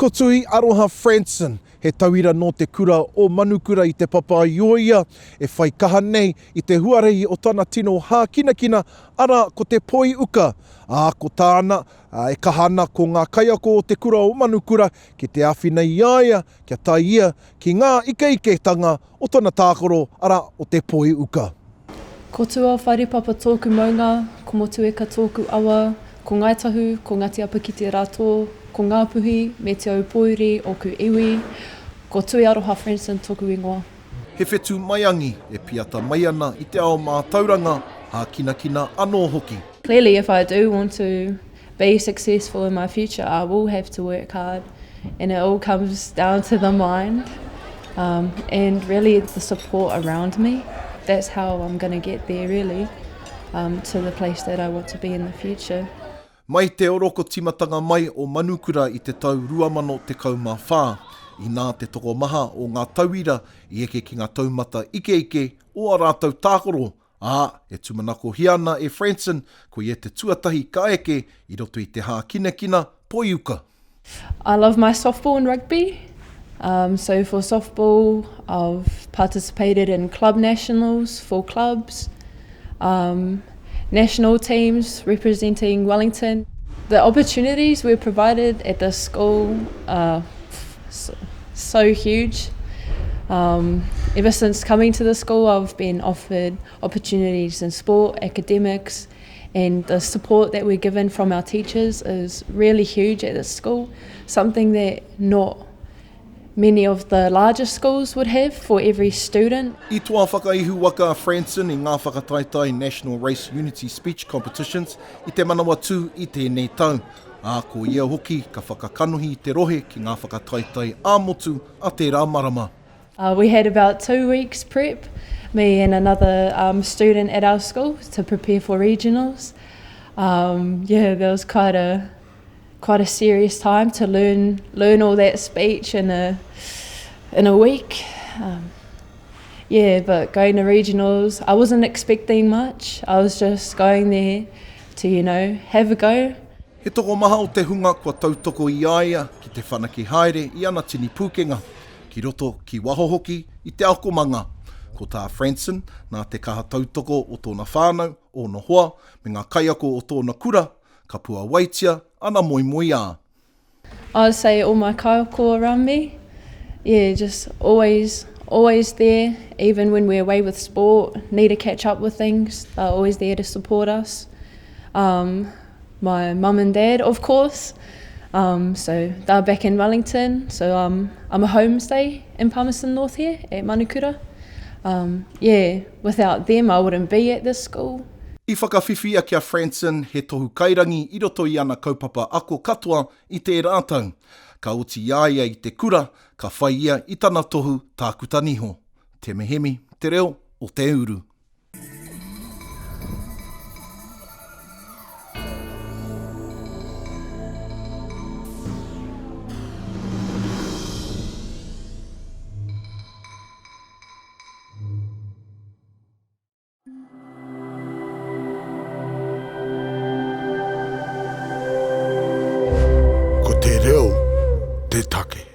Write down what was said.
Ko Tui Aroha Fransen, he tauira no te kura o Manukura I te Papaiōea, e whai kaha nei I te huarei o tana tino hākinakina, ara ko te poiuka. Ko tāna, e kahana ko ngā kaiako o te kura o Manukura, ki te āwhina iaia, kia taia, ki ngā ikeiketanga o tana tākaro, ara o te poiuka. Ko tua wharepapa tōku maunga, ko motu eka tōku awa, ko ngaitahu, ko ngati apa ki te rātō, ko ngāpuhi, me te au poiri o ku iwi, ko Tui Aroha Fransen tōku ingoa. He whetū maiangi e piata mai ana I te ao mātauranga, hākinakina anō hoki. Clearly, if I do want to be successful in my future, I will have to work hard, and it all comes down to the mind, and really the support around me. That's how I'm going to get there, really, to the place that I want to be in the future. Mai te oroko timatanga mai o Manukura I te tau 2014, I nā te toko maha o ngā tauira I eke ki ngā taumata ike o a rātou tākaro. E tumanako hiana e Fransen, ko I te tuatahi ka eke I roto I te hākinakina poiuka. I love my softball and rugby. So for softball, I've participated in club nationals for clubs, national teams representing Wellington. The opportunities we're provided at the school are so huge. Ever since coming to the school, I've been offered opportunities in sport, academics, and the support that we're given from our teachers is really huge at this school, something that not many of the larger schools would have for every student. I toa whakaihu waka Fransen I ngā whakataetae National Race Unity Speech Competitions I te manawa tū I tēnei tau. Ko ia hoki ka whakakanuhi I te rohe ki ngā whakataetae āmotu a te rāmarama. We had about 2 weeks prep, me and another student at our school, to prepare for regionals. That was quite a serious time to learn all that speech in a week. But going to regionals, I wasn't expecting much. I was just going there to, have a go. He toko maha o te hunga kua tautoko I aia ki te whanaki haere I ana tini pūkenga. Ki roto ki waho hoki I te akomanga. Ko tā Fransen, nā te kaha tautoko o tōna whānau, o na hoa, me ngā kaiako o tōna kura, ka pua waitia, ana moi a. I'd say all my kaiako around me, just always there, even when we're away with sport, need to catch up with things, they're always there to support us. My mum and dad, of course, so they're back in Wellington, so I'm a homestay in Palmerston North here at Manukura. Without them I wouldn't be at this school. I whakawhiwhia kia Fransen he tohu kairangi I roto I ana kaupapa ako katoa I te rātau. Ka oti iaia I te kura, ka whai ia I tana tohu tākutaniho. Tema Hemi, te reo o Te Uru. Ko te reo, te take.